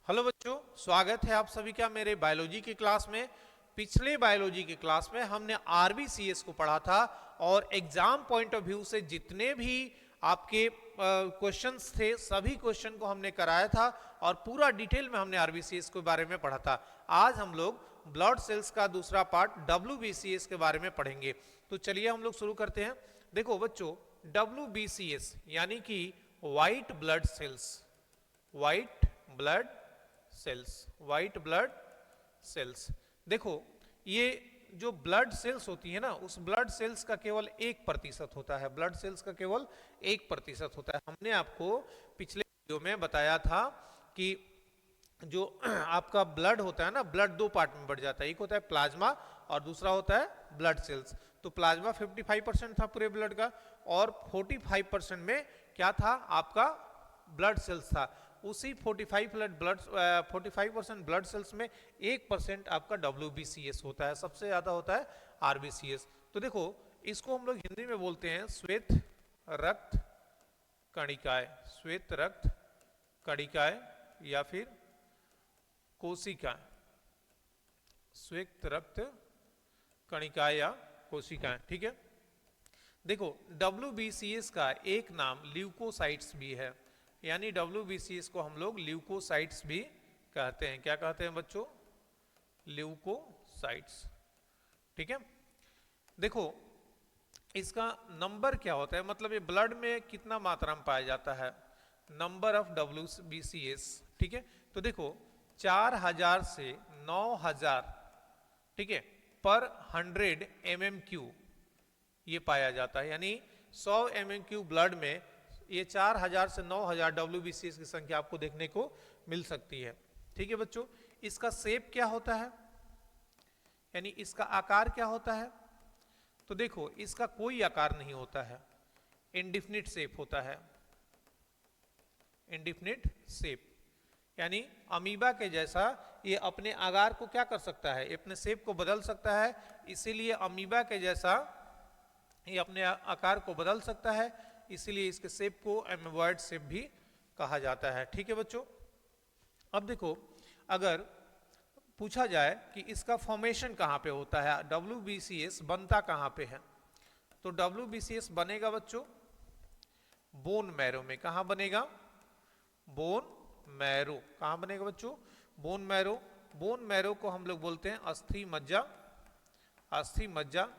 Hello बच्चों, स्वागत है आप सभी का मेरे बायोलॉजी की क्लास में। पिछले बायोलॉजी की क्लास में हमने आरबीसीएस को पढ़ा था और एग्जाम पॉइंट ऑफ व्यू से जितने भी आपके क्वेश्चंस थे सभी क्वेश्चन को हमने कराया था और पूरा डिटेल में हमने आरबीसीएस के बारे में पढ़ा था। आज हम लोग ब्लड सेल्स का दूसरा पार्ट डब्ल्यूबीसीएस के बारे में पढ़ेंगे। तो चलिए हम लोग शुरू करते हैं। देखो बच्चों, डब्ल्यूबीसीएस यानी कि white blood cells, white blood cells, white blood cells. देखो, ये जो ब्लड सेल्स होती है ना, उस ब्लड सेल्स का केवल 1% होता है। ब्लड सेल्स का केवल 1% होता है। हमने आपको पिछले वीडियो में बताया था कि जो आपका ब्लड होता है ना, ब्लड दो पार्ट में बढ़ जाता है। एक होता है प्लाज्मा और दूसरा होता है ब्लड सेल्स। तो प्लाज्मा 55% था पूरे ब्लड का और 45% में क्या था, आपका ब्लड सेल्स था। उसी 45% ब्लड सेल्स में 1% आपका डब्ल्यूबीसीएस होता है, सबसे ज्यादा होता है आरबीसीएस। तो देखो, इसको हम लोग हिंदी में बोलते हैं श्वेत रक्त कणिकाएं, श्वेत रक्त कणिकाएं या फिर कोशिकाएं, श्वेत रक्त कणिकाएं या कोशिकाएं। ठीक है। देखो, डब्ल्यूबीसीएस का एक नाम ल्यूकोसाइट्स भी है, यानी डब्ल्यूबीसीएस को हम लोग ल्यूकोसाइट्स भी कहते हैं। क्या कहते हैं बच्चों? ल्यूकोसाइट्स। ठीक है। देखो, इसका नंबर क्या होता है, मतलब ये ब्लड में कितना मात्रा में पाया जाता है, नंबर ऑफ डब्ल्यूबीसीएस। ठीक है। तो देखो, 4000 से 9000, ठीक है, पर 100 mmQ ये पाया जाता है। यानी 100 mmQ ब्लड में ये 4000 से 9000 डब्ल्यूबीसीएस की संख्या आपको देखने को मिल सकती है। ठीक है बच्चों, इसका शेप क्या होता है, यानी इसका आकार क्या होता है? तो देखो, इसका कोई आकार नहीं होता है, इंडिफिनिट शेप होता है। इंडिफिनिट शेप यानी अमीबा के जैसा ये अपने आकार को क्या कर सकता है, अपने शेप को बदल सकता है। इसीलिए अमीबा के जैसा ये अपने आकार को बदल सकता है, इसीलिए इसके शेप को एमोबॉइड शेप भी कहा जाता है। ठीक है बच्चों। अब देखो, अगर पूछा जाए कि इसका फॉर्मेशन कहाँ पे होता है, डब्ल्यूबीसीएस बनता कहाँ पे है, तो डब्ल्यूबीसीएस बनेगा बच्चों बोन मैरो में। कहाँ बनेगा? Bone marrow. कहाँ बनेगा बच्चों? Bone marrow. बोन मैरो को हम लोग बोलते हैं अस्थि मज्जा। अस्थि मज्जा,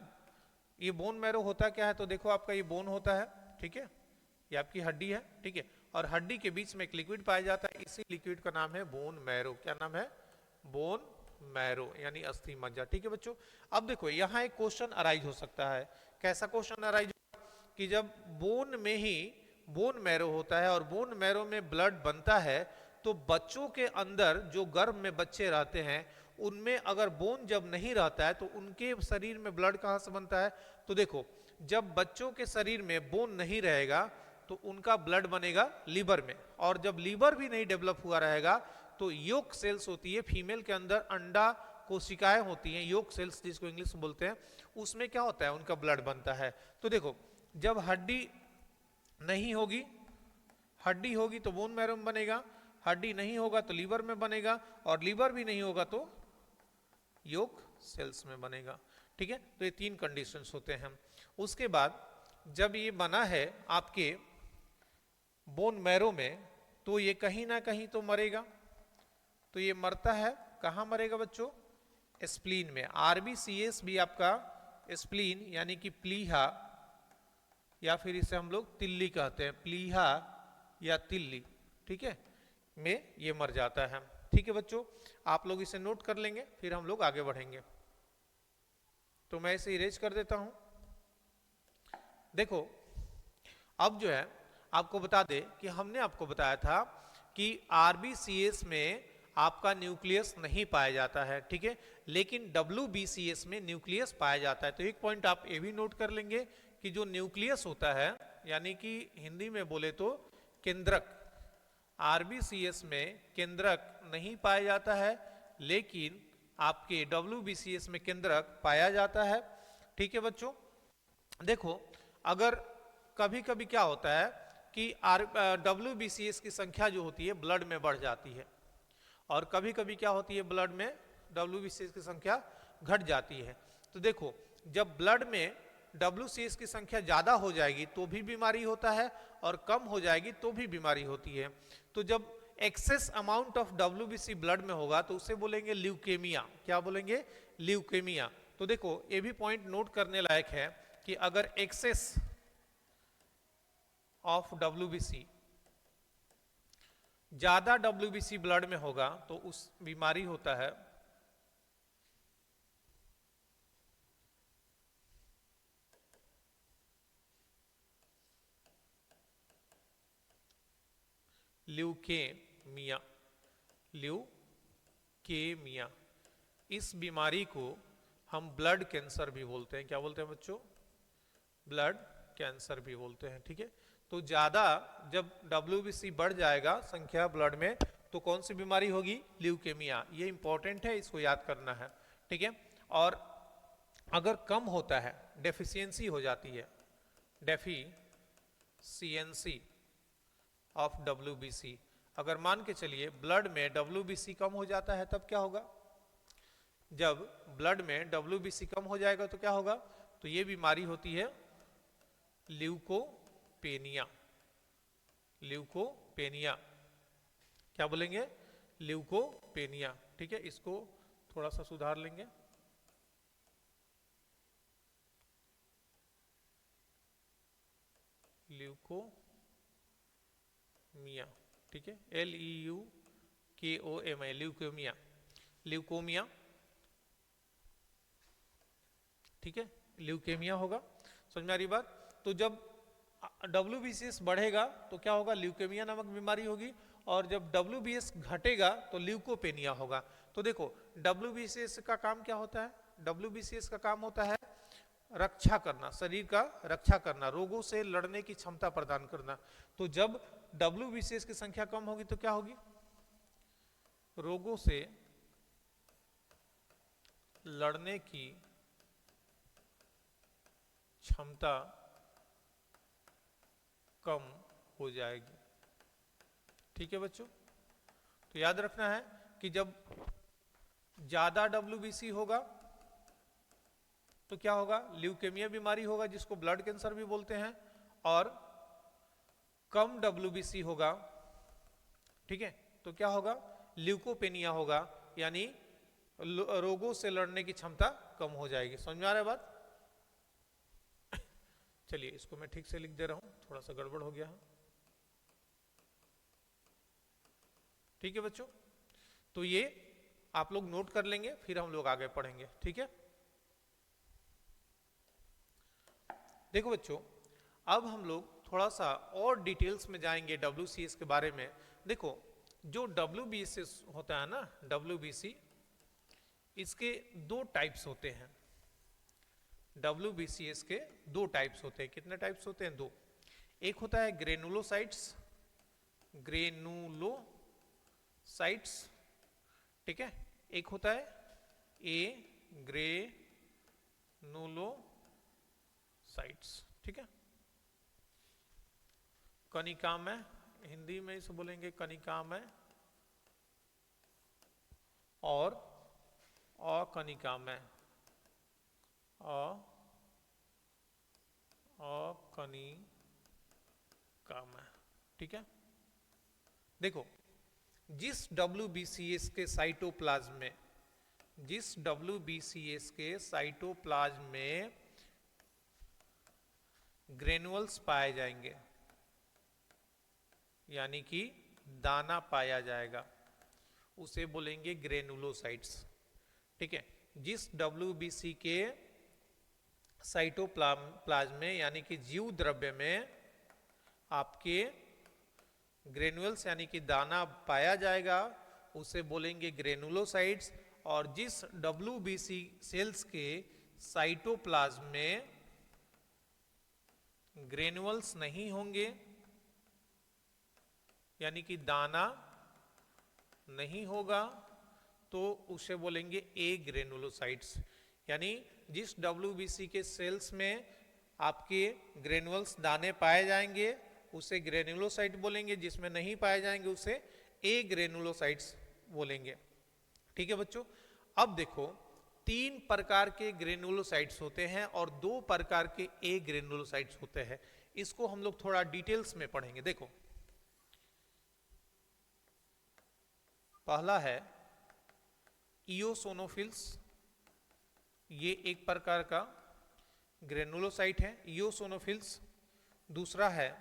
ये बोन मैरो होता क्या है, तो देखो आपका ये बोन होता है, ठीक है, ये आपकी हड्डी है, ठीक है, और हड्डी के बीच में एक लिक्विड पाया जाता है, इसी लिक्विड का नाम है बोन मैरो। क्या नाम है? बोन मैरो, यानी अस्थि मज्जा। ठीक है बच्चों। अब देखो, यहाँ एक क्वेश्चन अराइज हो सकता है। कैसा क्वेश्चन अराइज होगा कि जब बोन में ही बोन मैरो होता है और बोन मैरो में ब्लड बनता है, तो बच्चों के अंदर जो गर्भ में बच्चे रहते हैं उनमें अगर बोन जब नहीं रहता है तो उनके शरीर में ब्लड कहाँ से बनता है? तो देखो, जब बच्चों के शरीर में बोन नहीं रहेगा तो उनका ब्लड बनेगा लीवर में, और जब लीवर भी नहीं डेवलप हुआ रहेगा तो योक सेल्स होती है फीमेल के अंदर, अंडा कोशिकाएं होती हैं, योक सेल्स जिसको इंग्लिश में बोलते हैं, उसमें क्या होता है, उनका ब्लड बनता है। तो देखो, जब हड्डी नहीं होगी, हड्डी होगी तो बोन मैरो में बनेगा, हड्डी नहीं होगा तो लीवर में बनेगा, और लीवर भी नहीं होगा तो योक सेल्स में बनेगा। ठीक है। तो ये तीन कंडीशंस होते हैं। उसके बाद जब ये बना है आपके बोन मैरो में, तो ये कहीं ना कहीं तो मरेगा। तो ये मरता है, कहाँ मरेगा बच्चों? स्प्लीन में। आरबीसीएस भी आपका स्प्लीन यानी कि प्लीहा, या फिर इसे हम लोग तिल्ली कहते हैं, प्लीहा या तिल्ली, ठीक है, में ये मर जाता है। ठीक है बच्चों, आप लोग इसे नोट कर लेंगे, फिर हम लोग आगे बढ़ेंगे। तो मैं इसे इरेज कर देता हूं। देखो, अब जो है आपको बता दे कि हमने आपको बताया था कि आरबीसीएस में आपका न्यूक्लियस नहीं पाया जाता है, ठीक है, लेकिन डब्ल्यूबीसीएस में न्यूक्लियस पाया जाता है। तो एक पॉइंट आप ये भी नोट कर लेंगे कि जो न्यूक्लियस होता है, यानी कि हिंदी में बोले तो केंद्रक, आरबीसीएस में केंद्रक नहीं पाया जाता है, लेकिन आपके डब्ल्यूबीसीएस में केंद्रक पाया जाता है। ठीक है बच्चों। देखो, अगर कभी कभी क्या होता है कि डब्ल्यूबीसीएस की संख्या जो होती है ब्लड में बढ़ जाती है, और कभी कभी क्या होती है ब्लड में WBCS की संख्या घट जाती है। तो देखो जब ब्लड में WCS की संख्या ज़्यादा हो जाएगी तो भी बीमारी होता है और कम हो जाएगी तो भी बीमारी होती है। तो जब excess amount of WBC blood में होगा तो उसे बोलेंगे ल्यूकेमिया। क्या बोलेंगे? ल्यूकेमिया। तो देखो ये भी पॉइंट नोट करने लायक है कि अगर एक्सेस ऑफ WBC ज्यादा WBC ब्लड में होगा तो उस बीमारी होता है ल्यूकेमिया। ल्यूकेमिया इस बीमारी को हम ब्लड कैंसर भी बोलते हैं। क्या बोलते हैं बच्चों? ब्लड कैंसर भी बोलते हैं। ठीक है, तो ज्यादा जब WBC बढ़ जाएगा संख्या ब्लड में तो कौन सी बीमारी होगी? ल्यूकेमिया। ये इंपॉर्टेंट है, इसको याद करना है। ठीक है, और अगर कम होता है, डेफिशिएंसी हो जाती है, डेफिशिएंसी ऑफ WBC, अगर मान के चलिए ब्लड में WBC कम हो जाता है तब क्या होगा? जब ब्लड में WBC कम हो जाएगा तो क्या होगा? तो ये बीमारी होती है ल्यूकोपेनिया। ल्यूकोपेनिया। क्या बोलेंगे? ल्यूकोपेनिया। ठीक है, इसको थोड़ा सा सुधार लेंगे। ल्यूकोमिया। ठीक है, LEUKOMI, ल्यूकोमिया। ल्यूकोमिया। ठीक है, ल्यूकेमिया होगा। समझ में आ रही बात? तो जब WBCS बढ़ेगा तो क्या होगा? ल्यूकेमिया नामक बीमारी होगी, और जब WBS घटेगा तो ल्यूकोपेनिया होगा। तो देखो WBCS का काम क्या होता है? WBCS का काम होता है रक्षा करना, शरीर का रक्षा करना, रोगों से लड़ने की क्षमता प्रदान करना। तो जब WBCS की संख्या कम होगी तो क्या होगी? रोगों से लड़ने की क्षमता कम हो जाएगी। ठीक है बच्चों, तो याद रखना है कि जब ज्यादा WBC होगा तो क्या होगा? ल्यूकेमिया बीमारी होगा जिसको ब्लड कैंसर भी बोलते हैं, और कम WBC होगा, ठीक है, तो क्या होगा? ल्यूकोपेनिया होगा, यानी रोगों से लड़ने की क्षमता कम हो जाएगी। समझ में आ रहा है बात? चलिए इसको मैं ठीक से लिख दे रहा हूं, थोड़ा सा गड़बड़ हो गया है। ठीक है बच्चों, तो ये आप लोग नोट कर लेंगे, फिर हम लोग आगे पढ़ेंगे। ठीक है, देखो बच्चों अब हम लोग थोड़ा सा और डिटेल्स में जाएंगे WCS के बारे में। देखो जो WBCS होता है ना, WBC, इसके दो टाइप्स होते हैं। WBCS के दो टाइप्स होते हैं। कितने टाइप्स होते हैं? दो। एक होता है ग्रेनुलोसाइट्स, ग्रेनुलोसाइट्स, ठीक है, एक होता है ग्रेनुलोसाइट्स, ठीक है, कनिकामय, हिंदी में इसे बोलेंगे कनिकामय, और अकनिकामय, अकनिकामय। ठीक है, देखो जिस WBCS के साइटोप्लाज्म में, जिस WBCS के साइटोप्लाज्म में ग्रेनुअल्स पाए जाएंगे, यानी कि दाना पाया जाएगा, उसे बोलेंगे ग्रेनुलोसाइट्स। ठीक है, जिस WBC के साइटोप्लाज्म में यानी कि जीव द्रव्य में आपके ग्रेनुअल्स यानी कि दाना पाया जाएगा उसे बोलेंगे ग्रेनुलोसाइट्स। और जिस WBC सेल्स के साइटोप्लाज्म में ग्रेनुअल्स नहीं होंगे यानी कि दाना नहीं होगा तो उसे बोलेंगे एग्रेनुलोसाइट्स। यानी जिस WBC के सेल्स में आपके ग्रेनुअल्स दाने पाए जाएंगे उसे ग्रेनुलोसाइट बोलेंगे, जिसमें नहीं पाए जाएंगे उसे एग्रेनुलोसाइट्स बोलेंगे। ठीक है बच्चों, अब देखो 3 प्रकार के ग्रेनुलोसाइट्स होते हैं और 2 प्रकार के ए ग्रेनुलोसाइट्स होते हैं। इसको हम लोग थोड़ा डिटेल्स में पढ़ेंगे। देखो पहला है इओसोनोफिल्स, ये एक प्रकार का ग्रेनुलोसाइट है इओसोनोफिल्स। दूसरा है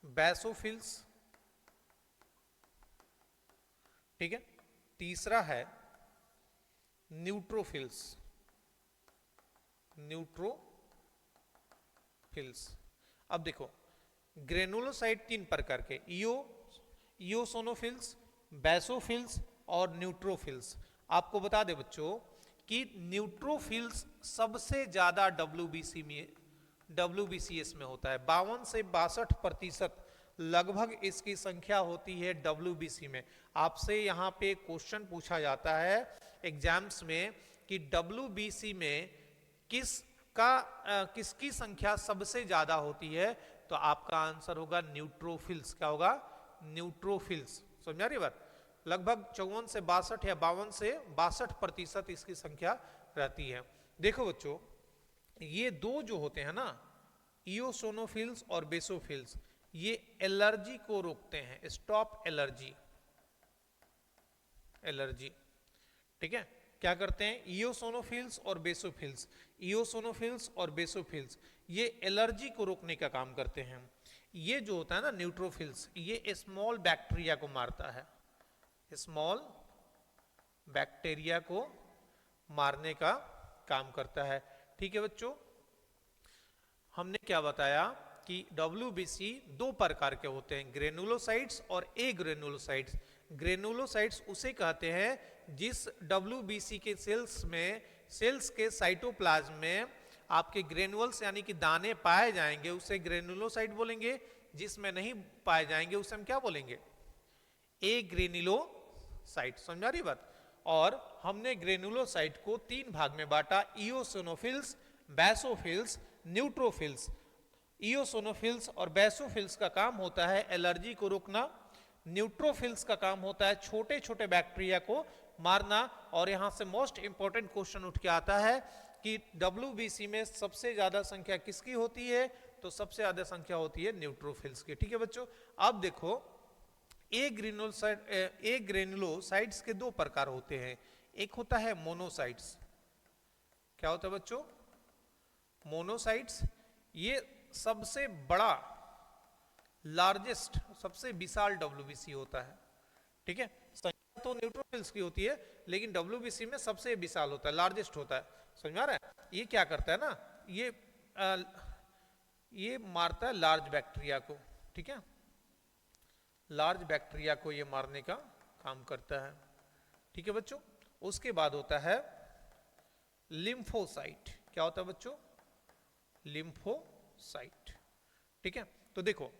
बैसोफिल्स, ठीक है। तीसरा है न्यूट्रोफिल्स, न्यूट्रोफिल्स। अब देखो ग्रेनुलोसाइट 3 प्रकार के इओसोनोफिल्स, बैसोफिल्स और न्यूट्रोफिल्स। आपको बता दे बच्चों कि न्यूट्रोफिल्स सबसे ज्यादा डब्ल्यूबीसीएस में होता है। 52 से 62% लगभग इसकी संख्या होती है डब्ल्यूबीसी में। आपसे यहाँ पे क्वेश्चन पूछा जाता है एग्जाम्स में कि डब्ल्यूबीसी में किसकी संख्या सबसे ज्यादा होती है, तो आपका आंसर होगा न्यूट्रोफिल्स। क्या होगा? न्यूट्रोफिल्स। समझा रही बात? लगभग 54 से 62 या 52 से 62% इसकी संख्या रहती है। देखो बच्चों ये दो जो होते हैं ना इओसोनोफिल्स और बेसोफिल्स, ये एलर्जी को रोकते हैं, स्टॉप एलर्जी। ठीक है, क्या करते हैं इओसोनोफिल्स और बेसोफिल्स, इओसोनोफिल्स और बेसोफिल्स ये एलर्जी को रोकने का काम करते हैं। ये जो होता है ना न्यूट्रोफिल्स, ये स्मॉल बैक्टीरिया को मारता है, स्मॉल बैक्टीरिया को मारने का काम करता है। ठीक है बच्चों, हमने क्या बताया कि डब्ल्यूबीसी 2 प्रकार के होते हैं, ग्रेनुलोसाइट्स और ए ग्रेनुलोसाइट्स। ग्रेनुलोसाइट्स उसे कहते हैं जिस डब्ल्यूबीसी के सेल्स के साइटोप्लाज्म में आपके ग्रेनुअल्स यानी कि दाने पाए जाएंगे उसे ग्रेनुलोसाइट बोलेंगे, जिसमें नहीं पाए जाएंगे उसे हम क्या बोलेंगे? ए ग्रेनुलोसाइट। समझा रही बात? और हमने ग्रेनुलोसाइट को 3 भाग में बांटा, इओसोनोफिल्स, बैसोफिल्स, न्यूट्रोफिल्स। इओसोनोफिल्स और बैसोफिल्स का काम होता है एलर्जी को रोकना, न्यूट्रोफिल्स का काम होता है छोटे छोटे बैक्टीरिया को मारना। और यहां से मोस्ट इंपॉर्टेंट क्वेश्चन उठ के आता है कि डब्ल्यूबीसी में सबसे ज्यादा संख्या किसकी होती है, तो सबसे ज्यादा संख्या होती है न्यूट्रोफिल्स की। ठीक है बच्चों, अब देखो ए ग्रेनुलोसाइट्स के 2 प्रकार होते हैं। एक होता है मोनोसाइट्स। क्या होता है बच्चों? मोनोसाइट्स। ये सबसे बड़ा लार्जेस्ट सबसे विशाल डब्ल्यूबीसी होता है। ठीक है, संख्या तो न्यूट्रोफिल्स की होती है लेकिन डब्ल्यूबीसी में सबसे विशाल होता है, लार्जेस्ट होता है। समझ में आ रहा है? ये क्या करता है ना, ये मारता है लार्ज बैक्टीरिया को। ठीक है, लार्ज बैक्टीरिया को ये मारने का काम करता है। ठीक है बच्चों, उसके बाद होता है लिम्फोसाइट। क्या होता है बच्चों? लिम्फोसाइट। ठीक है, तो देखो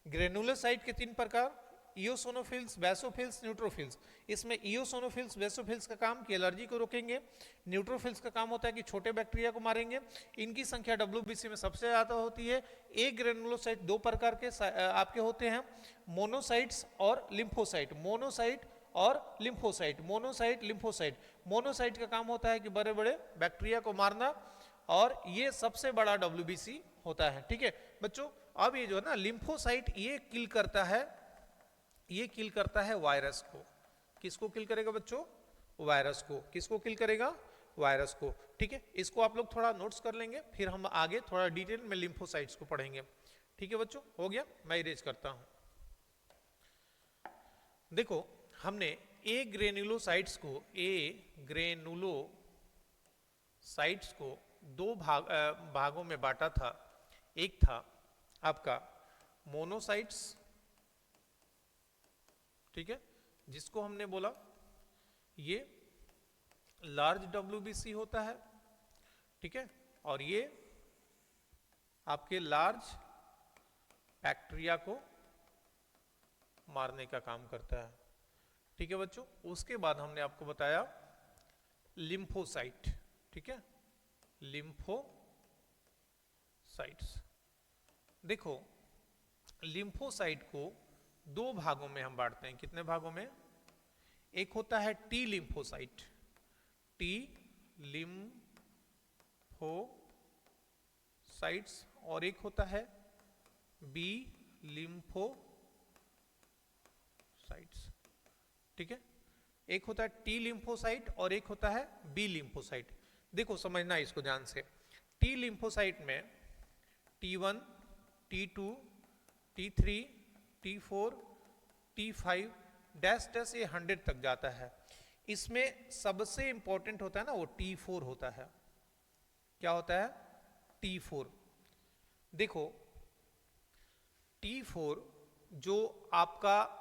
ग्रेनुलोसाइट के 3 प्रकार, इओसोनोफिल्स, बैसोफिल्स, न्यूट्रोफिल्स। इसमें इओसोनोफिल्स, बैसोफिल्स का काम कि एलर्जी को रोकेंगे, न्यूट्रोफिल्स का काम होता है कि छोटे बैक्टीरिया को मारेंगे। इनकी संख्या डब्ल्यूबीसी में सबसे ज्यादा होती है। एक ग्रेनुलोसाइट 2 प्रकार के आपके होते हैं, मोनोसाइट्स और लिम्फोसाइट। मोनोसाइट और लिम्फोसाइट, मोनोसाइट लिम्फोसाइट। मोनोसाइट का काम होता है कि बड़े बड़े बैक्टीरिया को मारना और ये सबसे बड़ा डब्ल्यूबीसी होता है। ठीक है बच्चों, अब ये जो है ना लिम्फोसाइट ये किल करता है वायरस को। किसको किल करेगा बच्चों? वायरस को। किसको किल करेगा? वायरस को। ठीक है, इसको आप लोग थोड़ा नोट्स कर लेंगे, फिर हम आगे थोड़ा डिटेल में लिम्फोसाइट्स को पढ़ेंगे। ठीक है बच्चों, हो गया? मैं इरेज करता हूं। देखो हमने ए ग्रेनुलोसाइट्स को 2 भागों में बांटा था। एक था आपका मोनोसाइट्स, ठीक है, जिसको हमने बोला ये लार्ज डब्ल्यूबीसी होता है। ठीक है, और ये आपके लार्ज बैक्टीरिया को मारने का काम करता है। ठीक है बच्चों, उसके बाद हमने आपको बताया लिम्फोसाइट। ठीक है, लिम्फोसाइट्स। देखो लिम्फोसाइट को 2 भागों में हम बांटते हैं। कितने भागों में? एक होता है टी लिम्फोसाइट, टी लिम्फोसाइट्स, और एक होता है बी लिम्फोसाइट्स। ठीक है, एक होता है टी लिम्फोसाइट और एक होता है बी लिम्फोसाइट। देखो समझना इसको ध्यान से, टी लिम्फोसाइट में T1, T2, T3, T4, T5 dash dash ये 100 तक जाता है। इसमें सबसे इंपॉर्टेंट होता है ना वो T4 होता है। क्या होता है? T4। देखो T4 जो आपका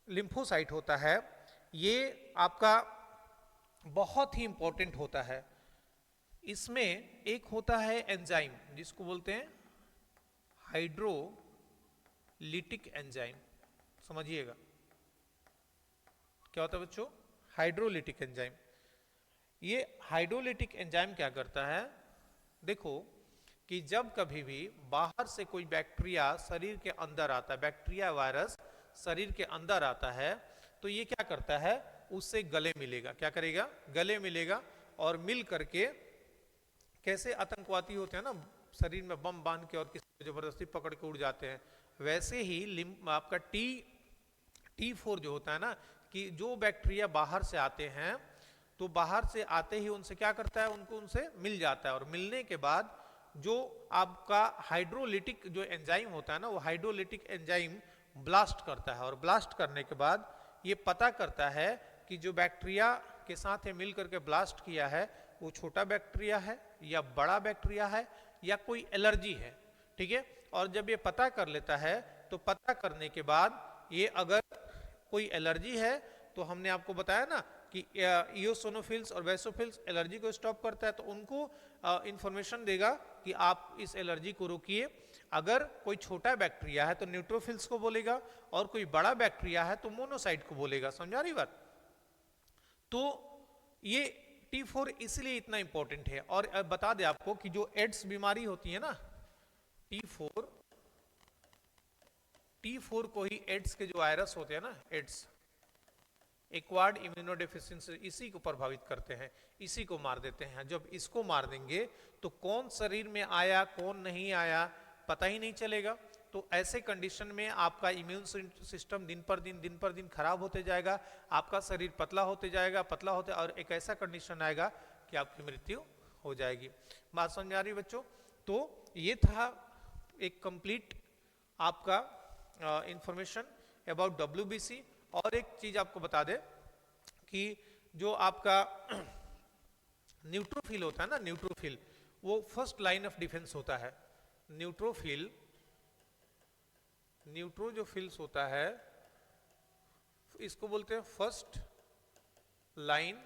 लिम्फोसाइट होता है, ये आपका बहुत ही इंपॉर्टेंट होता है। इसमें एक होता है एंजाइम जिसको बोलते हैं हाइड्रोलिटिक एंजाइम। समझिएगा क्या होता है बच्चों? Hydrolytic enzyme. ये हाइड्रोलिटिक एंजाइम क्या करता है? देखो कि जब कभी भी बाहर से कोई बैक्टीरिया शरीर के अंदर आता है, बैक्टीरिया वायरस शरीर के अंदर आता है, तो ये क्या करता है? उससे गले मिलेगा। क्या करेगा? गले मिलेगा, और मिल करके कैसे आतंकवादी होते हैं ना, शरीर में बम बांध के और किसी को जबरदस्ती पकड़ के उड़ जाते हैं, वैसे ही आपका T4 जो होता है ना, कि जो बैक्टीरिया बाहर से आते हैं, तो बाहर से आते ही उनसे क्या करता है? उनसे मिल जाता है, और मिलने के बाद जो आपका हाइड्रोलिटिक जो एंजाइम होता है ना, वो हाइड्रोलिटिक एंजाइम ब्लास्ट करता है, और ब्लास्ट करने के बाद ये पता करता है कि जो बैक्टीरिया के साथ मिल करके ब्लास्ट किया है वो छोटा बैक्टीरिया है या बड़ा बैक्टीरिया है या कोई एलर्जी है। ठीक है, और जब ये पता कर लेता है, तो पता करने के बाद ये अगर कोई एलर्जी है, तो हमने आपको बताया ना कि इयोसिनोफिल्स और बेसोफिल्स एलर्जी को स्टॉप करता है, तो उनको इंफॉर्मेशन देगा कि आप इस एलर्जी को रोकिए। अगर कोई छोटा बैक्टीरिया है तो न्यूट्रोफिल्स को बोलेगा, और कोई बड़ा बैक्टीरिया है तो मोनोसाइट को बोलेगा। समझा रही बात? तो ये T4 इसलिए इतना इंपॉर्टेंट है। और बता दे आपको कि जो एड्स बीमारी होती है ना, T4 को ही एड्स के जो वायरस होते हैं ना, एड्स एक्वायर्ड इम्यूनोडेफिशिएंसी, इसी को प्रभावित करते हैं, इसी को मार देते हैं। जब इसको मार देंगे तो कौन शरीर में आया कौन नहीं आया पता ही नहीं चलेगा। तो ऐसे कंडीशन में आपका इम्यून सिस्टम दिन पर दिन खराब होते जाएगा, आपका शरीर पतला होते जाएगा, और एक ऐसा कंडीशन आएगा कि आपकी मृत्यु हो जाएगी। बात समझ आ रही बच्चों? तो ये था एक कंप्लीट आपका इंफॉर्मेशन अबाउट WBC। और एक चीज आपको बता दे कि जो आपका न्यूट्रोफिल होता है ना, न्यूट्रोफिल वो फर्स्ट लाइन ऑफ डिफेंस होता है। न्यूट्रो जो फिल्स होता है, इसको बोलते हैं first line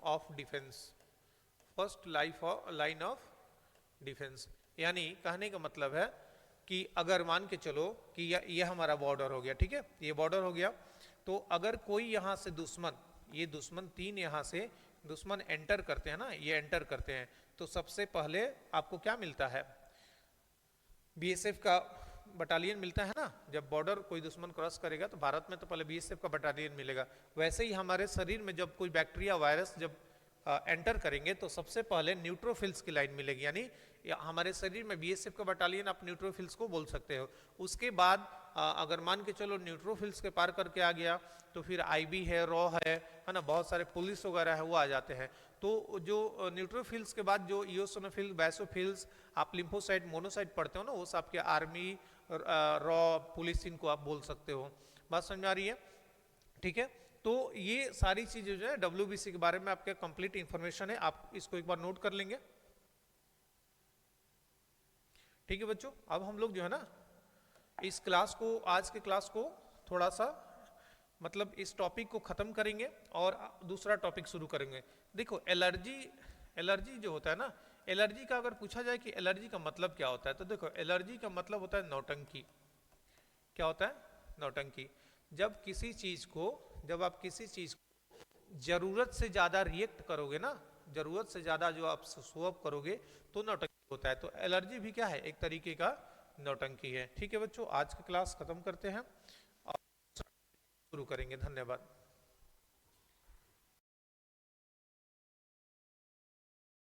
of defence, first line of defence. यानी कहने का मतलब है कि अगर मान के चलो कि ये हमारा बॉर्डर हो गया, ठीक है, ये बॉर्डर हो गया, तो अगर कोई यहाँ से ये दुश्मन 3 यहाँ से दुश्मन एंटर करते हैं ना, ये एंटर करते हैं, तो सबसे पहले आपको क्या मिलता है? BSF का बटालियन मिलता है ना। जब बॉर्डर कोई दुश्मन क्रॉस करेगा तो भारत में तो पहले BSF का बटालियन मिलेगा। वैसे ही हमारे शरीर में जब कोई बैक्टीरिया वायरस जब एंटर करेंगे तो सबसे पहले न्यूट्रोफिल्स की लाइन मिलेगी। यानी हमारे शरीर में BSF का बटालियन आप न्यूट्रोफिल्स को बोल सकते हो। उसके बाद अगर मान के चलो न्यूट्रोफिल्स के पार करके आ गया तो फिर IB है, रॉ है ना, बहुत सारे पुलिस वगैरह है, वो आ जाते हैं। तो जो न्यूट्रोफिल्स के बाद जो इयोसिनोफिल्स, बैसोफिल्स, आप लिम्फोसाइट, मोनोसाइट पढ़ते हो ना, वो आपके आर्मी, रॉ, पुलिस, इनको आप बोल सकते हो। बात समझ में आ रही है? ठीक है, तो ये सारी चीजें जो है WBC के बारे में आपके कंप्लीट इंफॉर्मेशन है, आप इसको एक बार नोट कर लेंगे। ठीक है बच्चों, अब हम लोग जो है ना इस क्लास को, आज के क्लास को थोड़ा सा मतलब इस टॉपिक को खत्म करेंगे और दूसरा टॉपिक शुरू करेंगे। देखो एलर्जी जो होता है ना, एलर्जी का अगर पूछा जाए कि एलर्जी का मतलब क्या होता है, तो देखो एलर्जी का मतलब होता है नौटंकी। क्या होता है? नौटंकी। जब आप किसी चीज को जरूरत से ज्यादा रिएक्ट करोगे ना, जरूरत से ज्यादा जो आप शो अप करोगे तो नौटंकी होता है। तो एलर्जी भी क्या है? एक तरीके का नौटंकी है। ठीक है बच्चों, आज की क्लास खत्म करते हैं और शुरू करेंगे। धन्यवाद।